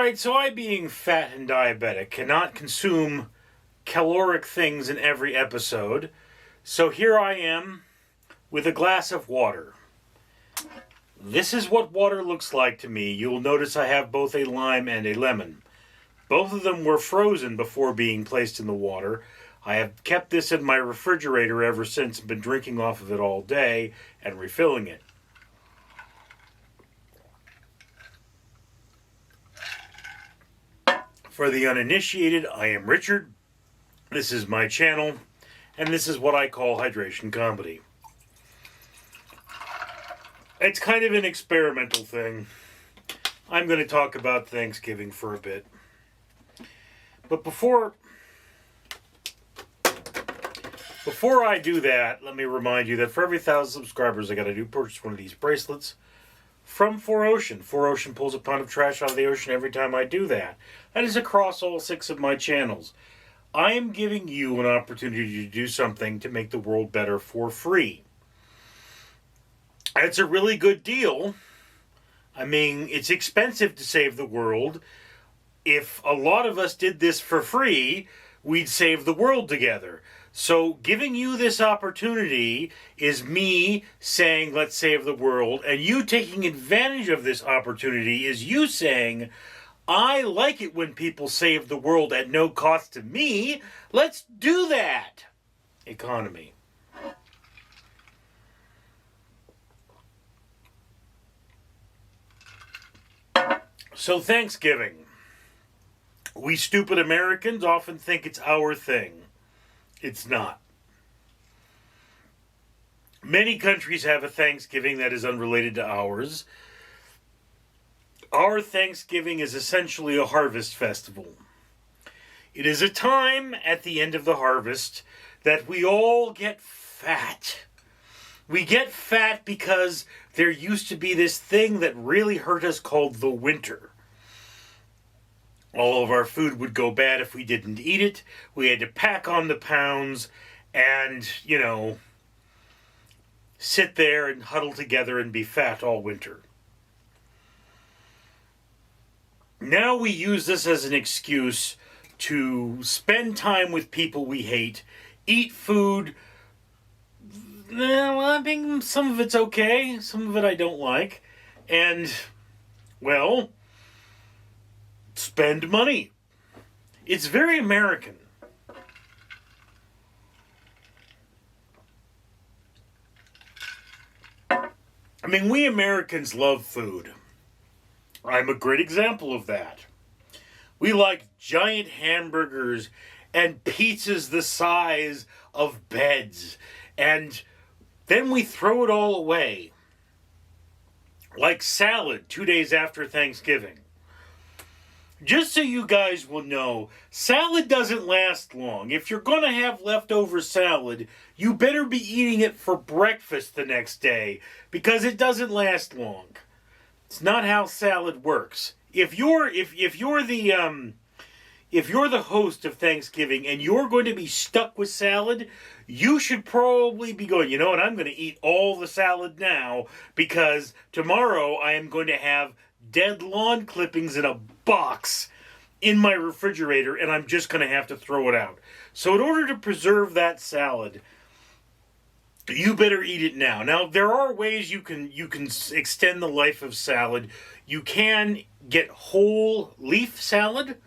Alright, so I, being fat and diabetic, cannot consume caloric things in every episode. So here I am with a glass of water. This is what water looks like to me. You'll notice I have both a lime and a lemon. Both of them were frozen before being placed in the water. I have kept this in my refrigerator ever since and been drinking off of it all day and refilling it. For the uninitiated, I am Richard. This is my channel, and this is what I call hydration comedy. It's kind of an experimental thing. I'm going to talk about Thanksgiving for a bit. But before I do that, let me remind you that for every 1,000 subscribers, I got to purchase one of these bracelets from 4Ocean. 4Ocean pulls a pound of trash out of the ocean every time I do that. That is across all 6 of my channels. I am giving you an opportunity to do something to make the world better for free. It's a really good deal. I mean, it's expensive to save the world. If a lot of us did this for free, we'd save the world together. So giving you this opportunity is me saying, let's save the world, and you taking advantage of this opportunity is you saying, I like it when people save the world at no cost to me. Let's do that. Economy. So Thanksgiving. We stupid Americans often think it's our thing. It's not. Many countries have a Thanksgiving that is unrelated to ours. Our Thanksgiving is essentially a harvest festival. It is a time at the end of the harvest that we all get fat. We get fat because there used to be this thing that really hurt us called the winter. All of our food would go bad if we didn't eat it. We had to pack on the pounds and, sit there and huddle together and be fat all winter. Now we use this as an excuse to spend time with people we hate, eat food. Well, I think some of it's okay, some of it I don't like, and, well, spend money. It's very American. I mean, we Americans love food. I'm a great example of that. We like giant hamburgers and pizzas the size of beds. And then we throw it all away. Like salad 2 days after Thanksgiving. Just so you guys will know, salad doesn't last long. If you're going to have leftover salad, you better be eating it for breakfast the next day, because it doesn't last long. It's not how salad works. If you're the host of Thanksgiving and you're going to be stuck with salad, you should probably be going, you know what, I'm going to eat all the salad now, because tomorrow I am going to have dead lawn clippings in a box in my refrigerator, and I'm just going to have to throw it out. So in order to preserve that salad, you better eat it now. Now, there are ways you can extend the life of salad. You can get whole leaf salad.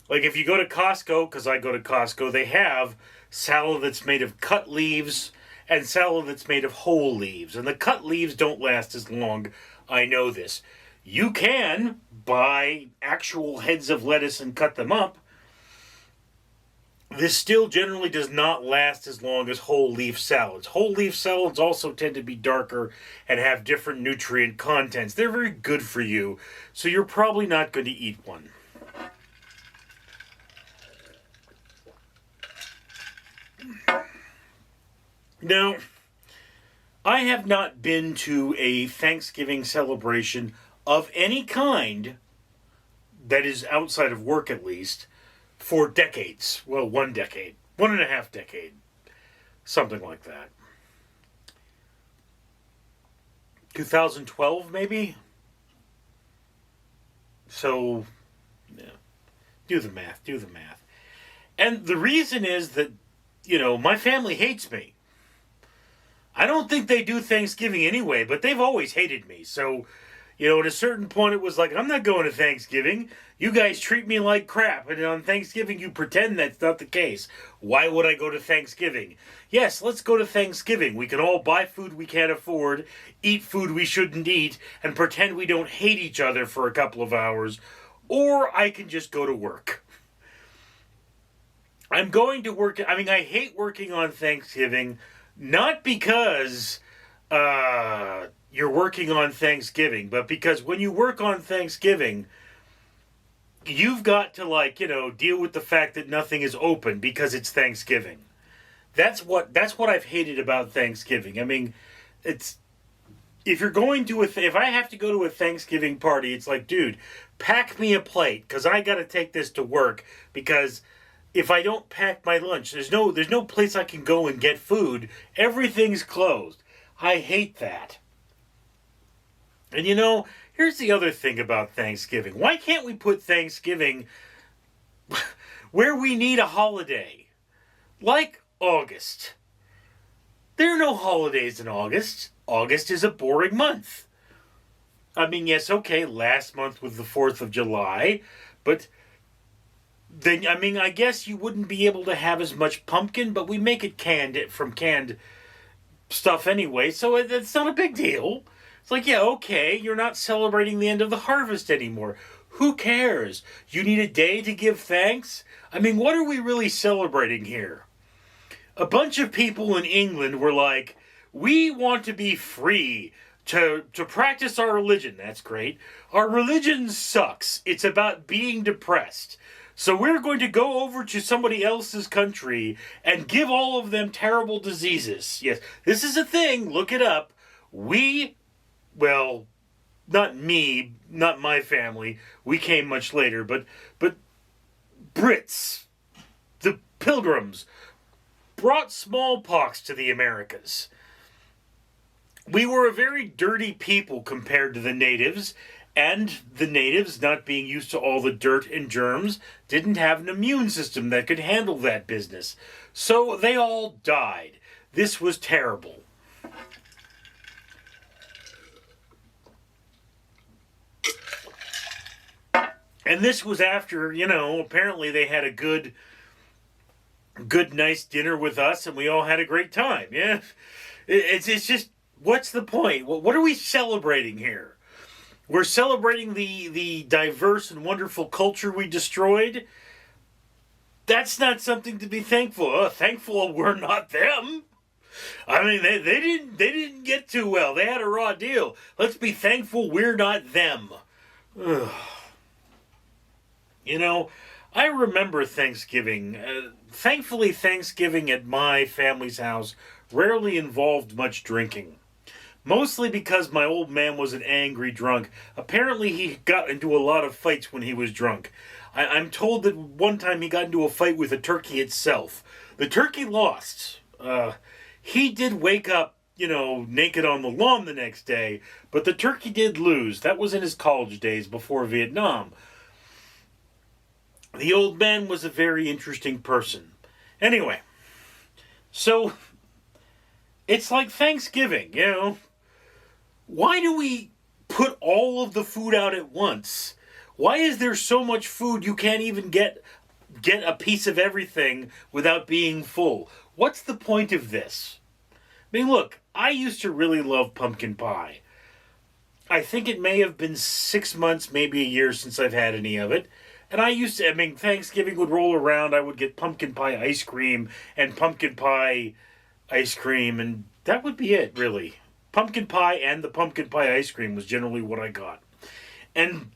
Like if you go to Costco, because I go to Costco, they have salad that's made of cut leaves and salad that's made of whole leaves. And the cut leaves don't last as long. I know this. You can buy actual heads of lettuce and cut them up. This still generally does not last as long as whole leaf salads. Whole leaf salads also tend to be darker and have different nutrient contents. They're very good for you, so you're probably not going to eat one. Now, I have not been to a Thanksgiving celebration of any kind, that is outside of work at least, for decades. Well, 1 decade. 1.5 decade. Something like that. 2012, maybe? So, Yeah. Do the math. Do the math. And the reason is that, my family hates me. I don't think they do Thanksgiving anyway, but they've always hated me. So, at a certain point, it was like, I'm not going to Thanksgiving. You guys treat me like crap. And on Thanksgiving, you pretend that's not the case. Why would I go to Thanksgiving? Yes, let's go to Thanksgiving. We can all buy food we can't afford, eat food we shouldn't eat, and pretend we don't hate each other for a couple of hours. Or I can just go to work. I'm going to work. I hate working on Thanksgiving, not because you're working on Thanksgiving, but because when you work on Thanksgiving, you've got to deal with the fact that nothing is open because it's Thanksgiving. That's what I've hated about Thanksgiving. It's if you're going to if I have to go to a Thanksgiving party, it's like, dude, pack me a plate because I got to take this to work because if I don't pack my lunch, there's no place I can go and get food. Everything's closed. I hate that. And here's the other thing about Thanksgiving. Why can't we put Thanksgiving where we need a holiday? Like August. There are no holidays in August. August is a boring month. Yes, okay, last month was the 4th of July, but then, I guess you wouldn't be able to have as much pumpkin, but we make it from canned stuff anyway, so it's not a big deal. It's like, yeah, okay, you're not celebrating the end of the harvest anymore. Who cares? You need a day to give thanks? What are we really celebrating here? A bunch of people in England were like, we want to be free to practice our religion. That's great. Our religion sucks. It's about being depressed. So we're going to go over to somebody else's country and give all of them terrible diseases. Yes, this is a thing. Look it up. Not me, not my family. We came much later, but Brits, the Pilgrims, brought smallpox to the Americas. We were a very dirty people compared to the natives, and the natives, not being used to all the dirt and germs, didn't have an immune system that could handle that business. So they all died. This was terrible. And this was after, apparently they had a good, nice dinner with us, and we all had a great time. Yeah, it's just, what's the point? What are we celebrating here? We're celebrating the diverse and wonderful culture we destroyed. That's not something to be thankful. Thankful we're not them. They didn't get too well. They had a raw deal. Let's be thankful we're not them. Ugh. I remember Thanksgiving. Thankfully, Thanksgiving at my family's house rarely involved much drinking. Mostly because my old man was an angry drunk. Apparently, he got into a lot of fights when he was drunk. I'm told that one time he got into a fight with a turkey itself. The turkey lost. He did wake up, naked on the lawn the next day, but the turkey did lose. That was in his college days before Vietnam. The old man was a very interesting person. Anyway, so it's like Thanksgiving, Why do we put all of the food out at once? Why is there so much food you can't even get a piece of everything without being full? What's the point of this? Look, I used to really love pumpkin pie. I think it may have been 6 months, maybe a year since I've had any of it. And I used to, Thanksgiving would roll around, I would get pumpkin pie ice cream and pumpkin pie ice cream, and that would be it, really. Pumpkin pie and the pumpkin pie ice cream was generally what I got. And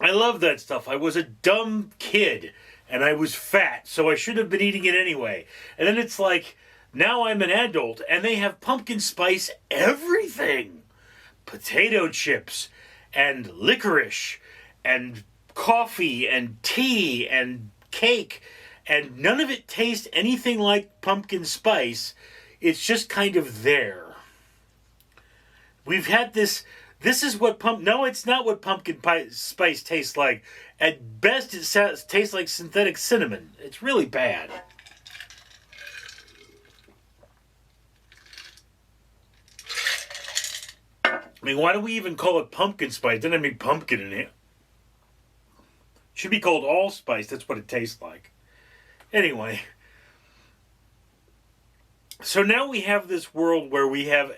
I love that stuff. I was a dumb kid, and I was fat, so I should have been eating it anyway. And then it's like, now I'm an adult, and they have pumpkin spice everything. Potato chips, and licorice, and coffee, and tea, and cake, and none of it tastes anything like pumpkin spice. It's just kind of there. We've had this This is what no, it's not what pumpkin pie spice tastes like. At best, it tastes like synthetic cinnamon. It's really bad. I mean, why do we even call it pumpkin spice? It doesn't have any pumpkin in it. It should be called allspice. That's what it tastes like. Anyway. So now we have this world where we have,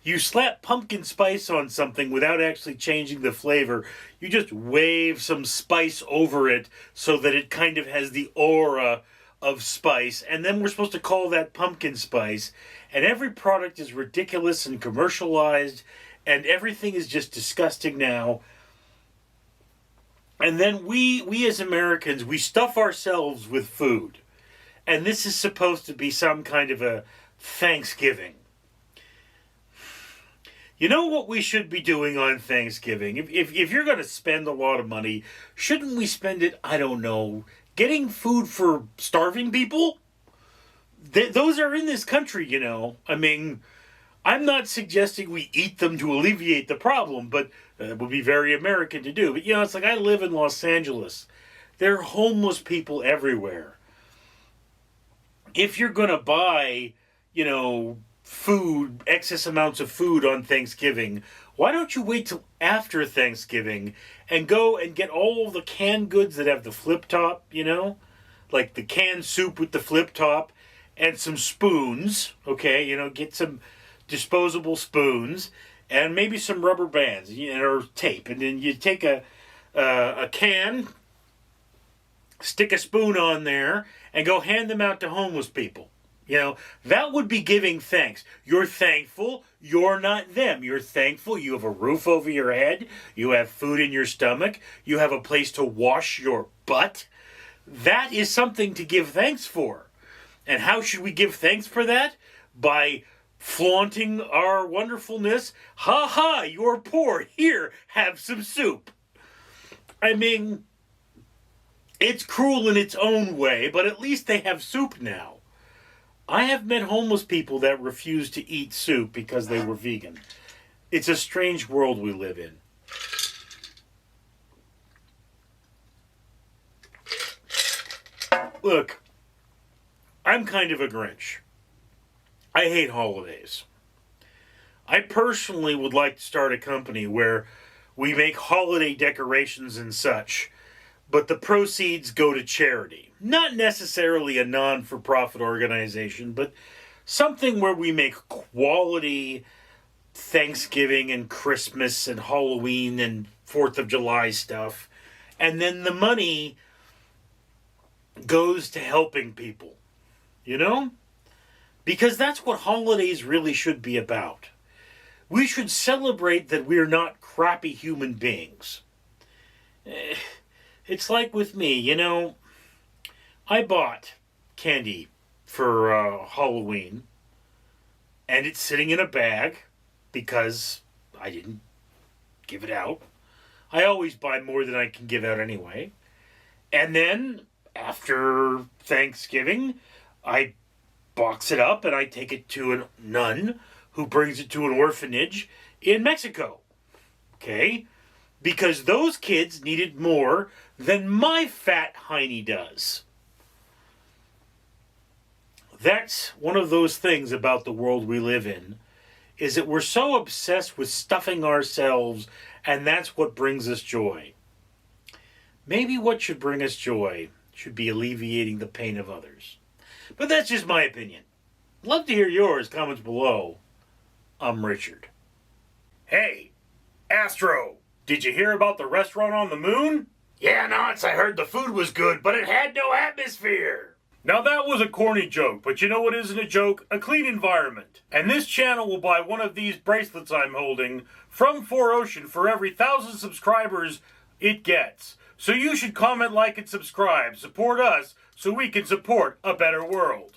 you slap pumpkin spice on something without actually changing the flavor. You just wave some spice over it so that it kind of has the aura of spice. And then we're supposed to call that pumpkin spice. And every product is ridiculous and commercialized. And everything is just disgusting now. And then we as Americans, we stuff ourselves with food. And this is supposed to be some kind of a Thanksgiving. You know what we should be doing on Thanksgiving? If you're going to spend a lot of money, shouldn't we spend it, I don't know, getting food for starving people? Those are in this country, you know. I mean, I'm not suggesting we eat them to alleviate the problem, but it would be very American to do. But, you know, it's like I live in Los Angeles. There are homeless people everywhere. If you're going to buy, you know, food, excess amounts of food on Thanksgiving, why don't you wait till after Thanksgiving and go and get all the canned goods that have the flip top, you know? Like the canned soup with the flip top and some spoons, okay? You know, get some disposable spoons and maybe some rubber bands, you know, or tape. And then you take a can, stick a spoon on there, and go hand them out to homeless people. You know, that would be giving thanks. You're thankful you're not them. You're thankful you have a roof over your head. You have food in your stomach. You have a place to wash your butt. That is something to give thanks for. And how should we give thanks for that? By flaunting our wonderfulness. Ha ha, you're poor. Here, have some soup. I mean, it's cruel in its own way, but at least they have soup now. I have met homeless people that refuse to eat soup because they were vegan. It's a strange world we live in. Look, I'm kind of a Grinch. I hate holidays. I personally would like to start a company where we make holiday decorations and such, but the proceeds go to charity. Not necessarily a non-for-profit organization, but something where we make quality Thanksgiving and Christmas and Halloween and 4th of July stuff. And then the money goes to helping people. You know? Because that's what holidays really should be about. We should celebrate that we're not crappy human beings. It's like with me, you know, I bought candy for Halloween, and it's sitting in a bag because I didn't give it out. I always buy more than I can give out anyway. And then, after Thanksgiving, I box it up and I take it to a nun who brings it to an orphanage in Mexico. Okay? Because those kids needed more than my fat hiney does. That's one of those things about the world we live in, is that we're so obsessed with stuffing ourselves, and that's what brings us joy. Maybe what should bring us joy should be alleviating the pain of others. But that's just my opinion. Love to hear yours. Comments below. I'm Richard. Hey, Astro, did you hear about the restaurant on the moon? Yeah, Nance, I heard the food was good, but it had no atmosphere. Now that was a corny joke, but you know what isn't a joke? A clean environment. And this channel will buy one of these bracelets I'm holding from 4Ocean for every 1,000 subscribers it gets. So you should comment, like, and subscribe. Support us so we can support a better world.